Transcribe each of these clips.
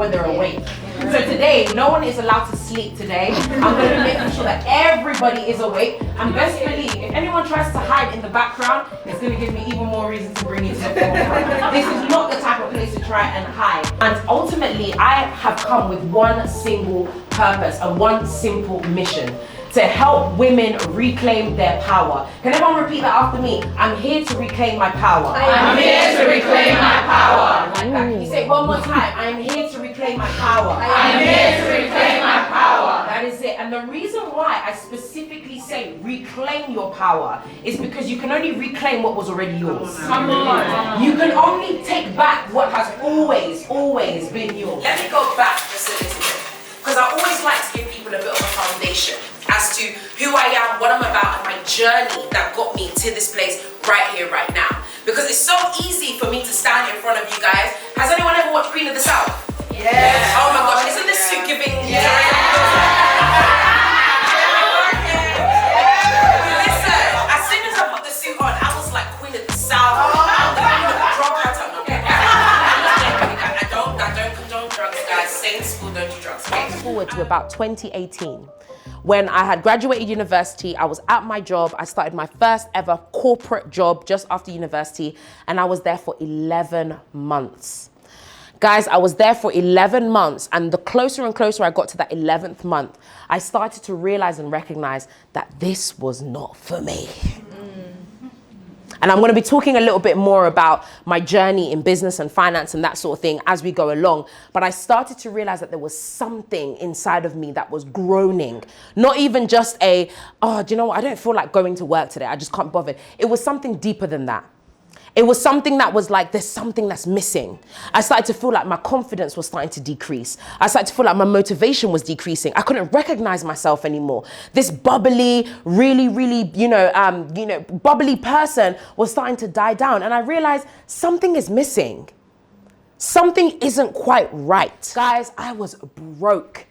when they're awake. So today, no one is allowed to sleep today. I'm going to be making sure that everybody is awake. And best believe, if anyone tries to hide in the background, it's going to give me even more reason to bring you to the forefront. This is not the type of place to try and hide. And ultimately, I have come with one single purpose and one simple mission: to help women reclaim their power. Can everyone repeat that after me? I'm here to reclaim my power. I'm here to reclaim my power. Like that. Can you say it one more time? I'm here to reclaim my power. I'm here to reclaim my power. That is it. And the reason why I specifically say reclaim your power is because you can only reclaim what was already yours. Come on. You can only take back what has always been yours. Let me go back just a little bit, because I always like to give people a bit of a foundation as to who I am, what I'm about, and my journey that got me to this place right here, right now. Because it's so easy for me to stand in front of you guys. Has anyone ever watched Queen of the South? Yes. Oh my gosh, isn't this suit giving? Yes. Listen, as soon as I put the suit on, I was like Queen of the South. I'm the queen of the drug cartel. Okay. I don't condone drugs, guys. Stay in school, don't do drugs. Okay. Forward to about 2018. When I had graduated university, I was at my job. I started my first ever corporate job just after university, and I was there for 11 months. Guys, I was there for 11 months, and the closer and closer I got to that 11th month, I started to realize and recognize that this was not for me. And I'm going to be talking a little bit more about my journey in business and finance and that sort of thing as we go along. But I started to realize that there was something inside of me that was groaning. Not even just do you know what? I don't feel like going to work today. I just can't bother. It was something deeper than that. It was something that was like, there's something that's missing. I started to feel like my confidence was starting to decrease. I started to feel like my motivation was decreasing. I couldn't recognize myself anymore. This bubbly, really, bubbly person was starting to die down. And I realized something is missing. Something isn't quite right. Guys, I was broke.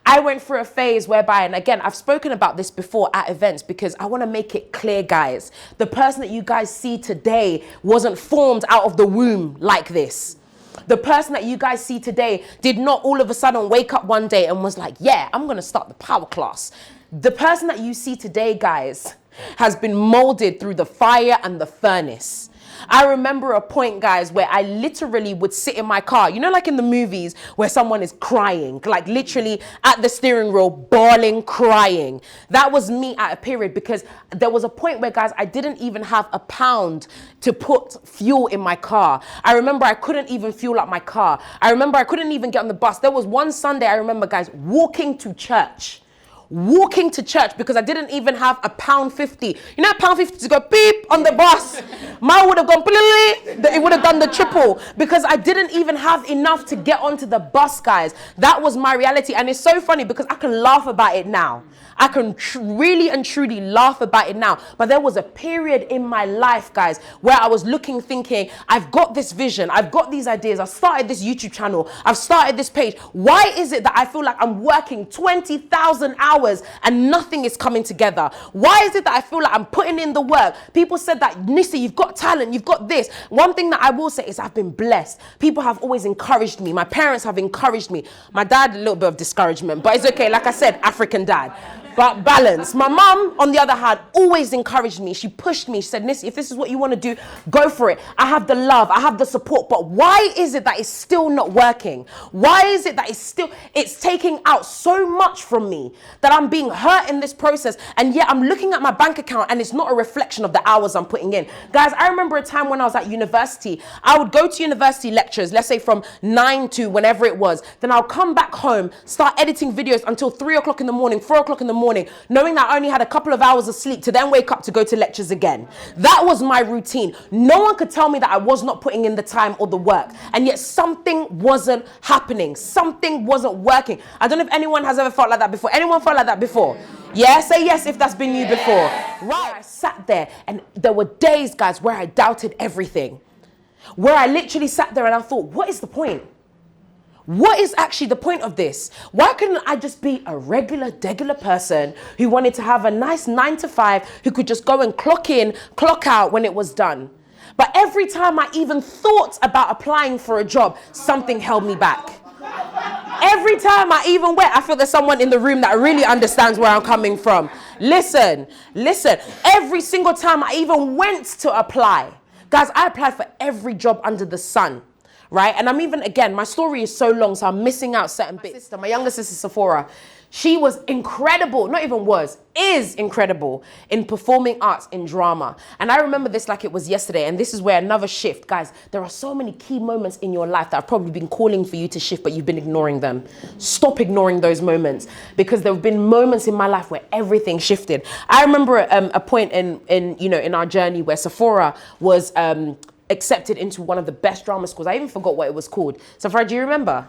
I went through a phase whereby, and again, I've spoken about this before at events because I want to make it clear, guys. The person that you guys see today wasn't formed out of the womb like this. The person that you guys see today did not all of a sudden wake up one day and was like, yeah, I'm going to start the power class. The person that you see today, guys, has been molded through the fire and the furnace. I remember a point, guys, where I literally would sit in my car, you know, like in the movies where someone is crying, like literally at the steering wheel, bawling, crying. That was me at a period, because there was a point where, guys, I didn't even have £1 to put fuel in my car. I remember I couldn't even fuel up my car. I remember I couldn't even get on the bus. There was one Sunday, I remember, guys, walking to church because I didn't even have £1.50. You know, £1.50 to go beep on the bus. Mine would have gone, it would have done the triple, because I didn't even have enough to get onto the bus, guys. That was my reality. And it's so funny because I can laugh about it now. I can really and truly laugh about it now. But there was a period in my life, guys, where I was looking, thinking, I've got this vision. I've got these ideas. I've started this YouTube channel. I've started this page. Why is it that I feel like I'm working 20,000 hours and nothing is coming together? Why is it that I feel like I'm putting in the work? People said that, Nissa, you've got talent. You've got this. One thing that I will say is I've been blessed. People have always encouraged me. My parents have encouraged me. My dad, a little bit of discouragement, but it's okay. Like I said, African dad. But balance. My mom, on the other hand, always encouraged me. She pushed me. She said, Nissy, if this is what you want to do, go for it. I have the love. I have the support. But why is it that it's still not working? Why is it that it's taking out so much from me, that I'm being hurt in this process? And yet I'm looking at my bank account and it's not a reflection of the hours I'm putting in. Guys, I remember a time when I was at university. I would go to university lectures, let's say from 9 to whenever it was. Then I'll come back home, start editing videos until 3 o'clock in the morning, 4 o'clock in the morning, knowing that I only had a couple of hours of sleep to then wake up to go to lectures again. That was my routine. No one could tell me that I was not putting in the time or the work. And yet something wasn't happening. Something wasn't working. I don't know if anyone has ever felt like that before. Anyone felt like that before? Yeah, say yes if that's been you before. Right, I sat there and there were days, guys, where I doubted everything. Where I literally sat there and I thought, what is the point? What is actually the point of this? Why couldn't I just be a degular person who wanted to have a nice 9 to 5, who could just go and clock in, clock out when it was done? But every time I even thought about applying for a job, something held me back. Every time I even went, I feel there's someone in the room that really understands where I'm coming from. Listen. Every single time I even went to apply, guys, I applied for every job under the sun, right? And I'm even, again, my story is so long, so I'm missing out certain bits. My younger sister, Sephora, she was incredible, is incredible in performing arts, in drama. And I remember this like it was yesterday, and this is where another shift. Guys, there are so many key moments in your life that have probably been calling for you to shift, but you've been ignoring them. Stop ignoring those moments, because there have been moments in my life where everything shifted. I remember a point in our journey where Sephora was accepted into one of the best drama schools. I even forgot what it was called. Sephora, do you remember?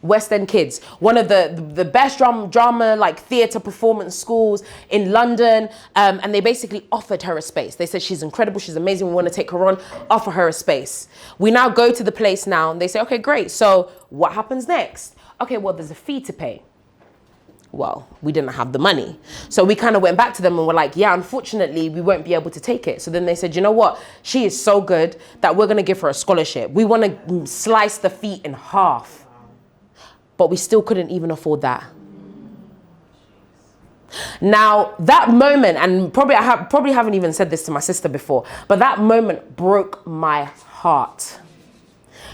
West End Kids, one of the best drama like theatre performance schools in London, and they basically offered her a space. They said, she's incredible, she's amazing, we want to take her on, offer her a space. We now go to the place now and they say, okay, great, so what happens next? Okay, well, there's a fee to pay. Well, we didn't have the money. So we kind of went back to them and were like, yeah, unfortunately, we won't be able to take it. So then they said, you know what? She is so good that we're going to give her a scholarship. We want to slice the fee in half. But we still couldn't even afford that. Now, that moment, and probably haven't even said this to my sister before, but that moment broke my heart.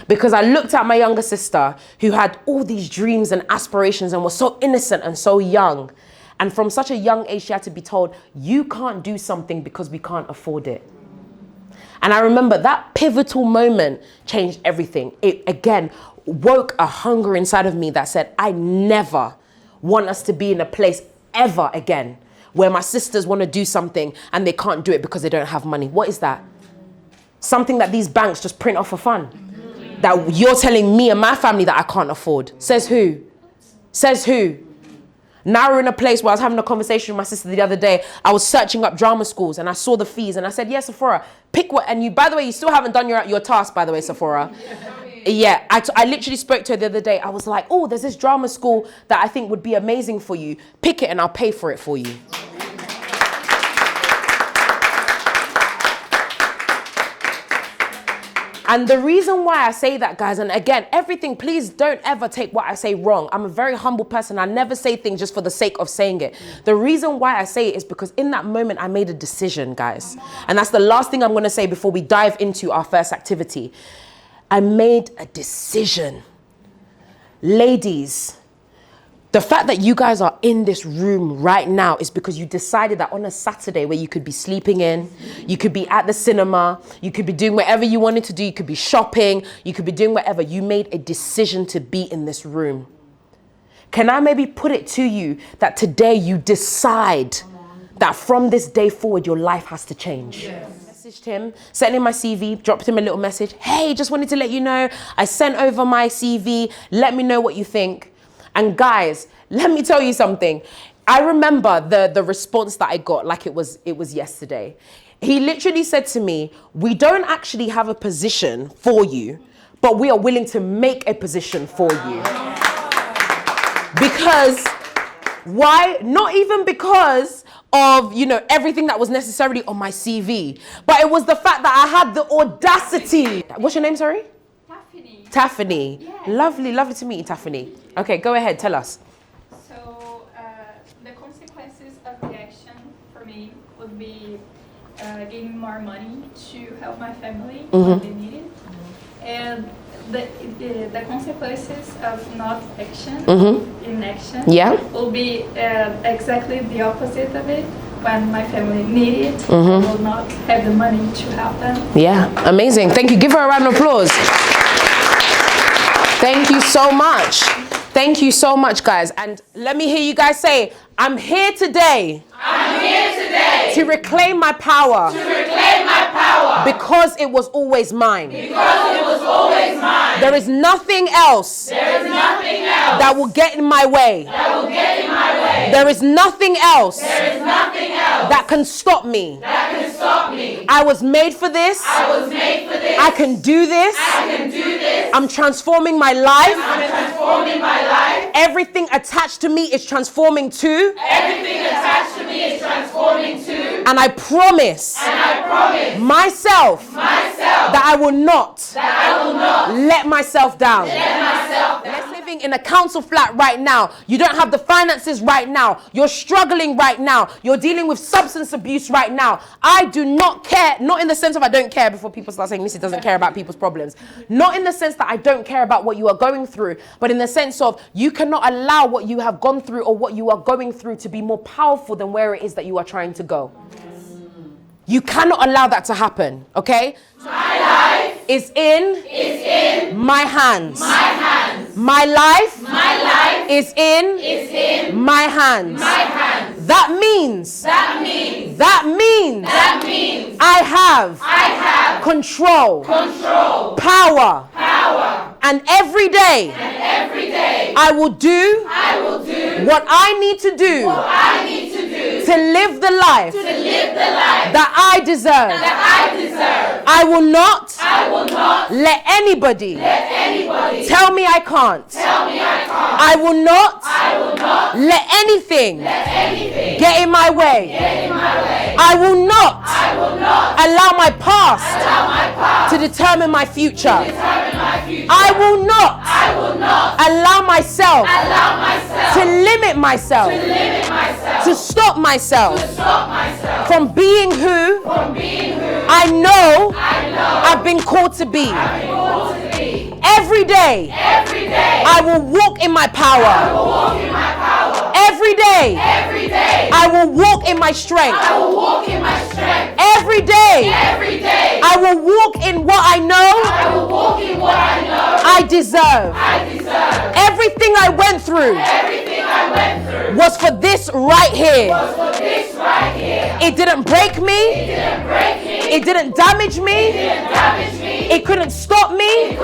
Because I looked at my younger sister who had all these dreams and aspirations and was so innocent and so young. And from such a young age, she had to be told, you can't do something because we can't afford it. And I remember that pivotal moment changed everything. It, again, woke a hunger inside of me that said, I never want us to be in a place ever again where my sisters want to do something and they can't do it because they don't have money. What is that? Something that these banks just print off for fun. That you're telling me and my family that I can't afford. Says who? Says who? Now we're in a place where I was having a conversation with my sister the other day. I was searching up drama schools and I saw the fees and I said, yes, Sephora, pick what, and you, by the way, you still haven't done your task, by the way, Sephora. Yeah, I literally spoke to her the other day. I was like, oh, there's this drama school that I think would be amazing for you. Pick it and I'll pay for it for you. And the reason why I say that, guys, and again, everything, please don't ever take what I say wrong. I'm a very humble person. I never say things just for the sake of saying it. The reason why I say it is because in that moment, I made a decision, guys. And that's the last thing I'm going to say before we dive into our first activity. I made a decision. Ladies, the fact that you guys are in this room right now is because you decided that on a Saturday where you could be sleeping in, you could be at the cinema, you could be doing whatever you wanted to do, you could be shopping, you could be doing whatever. You made a decision to be in this room. Can I maybe put it to you that today you decide that from this day forward, your life has to change? Yes. Messaged him, sent him my CV, dropped him a little message. Hey, just wanted to let you know, I sent over my CV. Let me know what you think. And guys, let me tell you something. I remember the response that I got like it was yesterday. He literally said to me, we don't actually have a position for you, but we are willing to make a position for you. Because, why? Not even because of, everything that was necessarily on my CV, but it was the fact that I had the audacity. What's your name, sorry? Taffany. Yes. Lovely to meet you, Taffany. Okay, go ahead, tell us. So, the consequences of the action for me would be giving more money to help my family when they need it. And the consequences of not action, inaction, will be exactly the opposite of it. When my family need it, I will not have the money to help them. Yeah, amazing. Thank you. Give her a round of applause. Thank you so much. Thank you so much, guys. And let me hear you guys say, I'm here today. I'm here today. To reclaim my power. To reclaim my power. Because it was always mine. Because it was always mine. There is nothing else. There is nothing else. That will get in my way. That will get in my way. There is nothing else. There is nothing else. That can stop me. That can stop me. I was made for this. I was made for this. I can do this. I can do this. I'm transforming my life. I'm transforming my life. Everything attached to me is transforming too. Everything attached to me is transforming too. And I promise myself that I will not let myself down. Let's living in a council flat right now. You don't have the finances right now. You're struggling right now. You're dealing with substance abuse right now. I do not care, not in the sense of I don't care before people start saying Missy doesn't care about people's problems. Not in the sense that I don't care about what you are going through, but in the sense of you cannot allow what you have gone through or what you are going through to be more powerful than where it is that you are trying to go. You cannot allow that to happen, okay? My life is in my hands. My life is in my hands. That means I have control, power, and every day I will do what I need to do to live the life that I deserve. I will not let anybody tell me I can't. I will not let anything get in my way. I will not allow my past to determine my future. I will not allow myself to limit myself, to stop myself from being who I know I've been called to be. Every day I will walk in my power. Every day I will walk in my strength. Every day I will walk in what I know I deserve. Everything I went through was for this right here. It didn't break me. It didn't damage me. It couldn't stop me.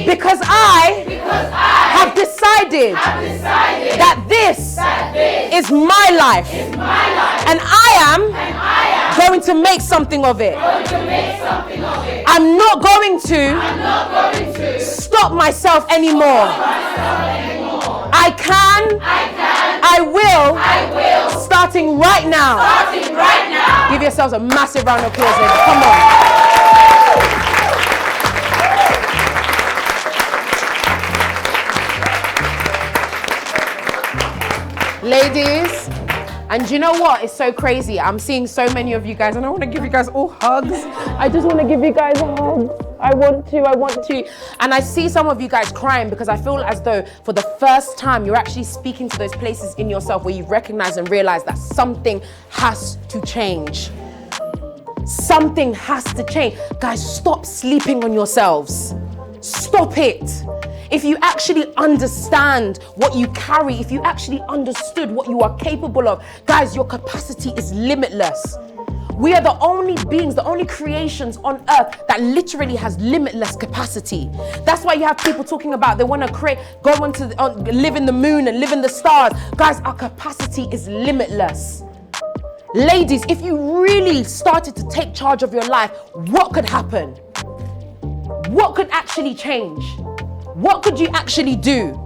Because I have decided that this is my life. And I am going to make something of it. I'm not going to stop myself anymore. I can, I will, starting right now. Give yourselves a massive round of applause, ladies. Come on. Ladies, and you know what? It's so crazy. I'm seeing so many of you guys, and I want to give you guys all hugs. I just want to give you guys hugs. I want to. And I see some of you guys crying because I feel as though for the first time you're actually speaking to those places in yourself where you've recognized and realized that something has to change. Something has to change. Guys, stop sleeping on yourselves. Stop it. If you actually understand what you carry, if you actually understood what you are capable of, guys, your capacity is limitless. We are the only beings, the only creations on earth that literally has limitless capacity. That's why you have people talking about they want to live in the moon and live in the stars. Guys, our capacity is limitless. Ladies, if you really started to take charge of your life, what could happen? What could actually change? What could you actually do?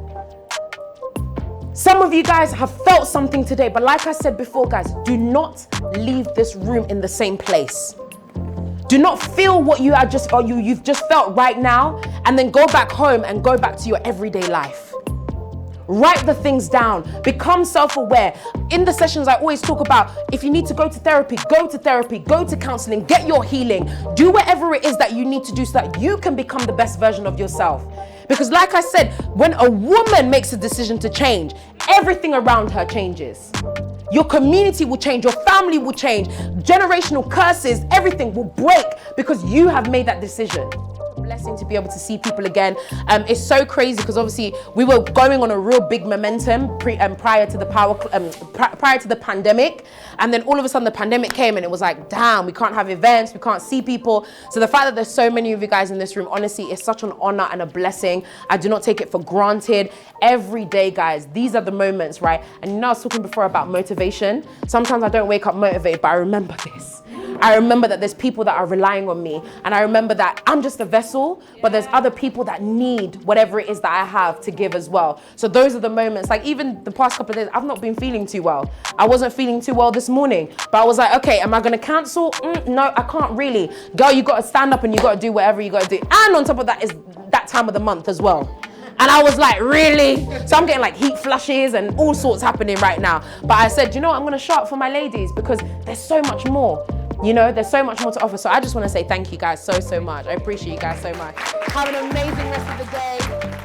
Some of you guys have felt something today, but like I said before, guys, do not leave this room in the same place. Do not feel what you are you've just felt right now and then go back home and go back to your everyday life. Write the things down. Become self-aware. In the sessions, I always talk about if you need to go to therapy, go to counseling, get your healing. Do whatever it is that you need to do so that you can become the best version of yourself. Because like I said, when a woman makes a decision to change, everything around her changes. Your community will change, your family will change, generational curses, everything will break because you have made that decision. Blessing to be able to see people again. It's so crazy because obviously we were going on a real big momentum prior to the pandemic, and then all of a sudden the pandemic came and it was like, damn, we can't have events, we can't see people. So the fact that there's so many of you guys in this room, honestly, is such an honor and a blessing. I do not take it for granted. Every day, guys, these are the moments, right? And you know, I was talking before about motivation. Sometimes I don't wake up motivated, but I remember this. I remember that there's people that are relying on me, and I remember that I'm just a vessel grateful, but there's other people that need whatever it is that I have to give as well. So those are the moments, like even the past couple of days, I've not been feeling too well. I wasn't feeling too well this morning, but I was like, okay, am I gonna cancel? No, I can't really. Girl, you gotta stand up and you gotta do whatever you gotta do. And on top of that is that time of the month as well. And I was like, really? So I'm getting like heat flushes and all sorts happening right now. But I said, you know what, I'm gonna show up for my ladies because there's so much more. You know, there's so much more to offer. So I just wanna say thank you guys so much. I appreciate you guys so much. Have an amazing rest of the day.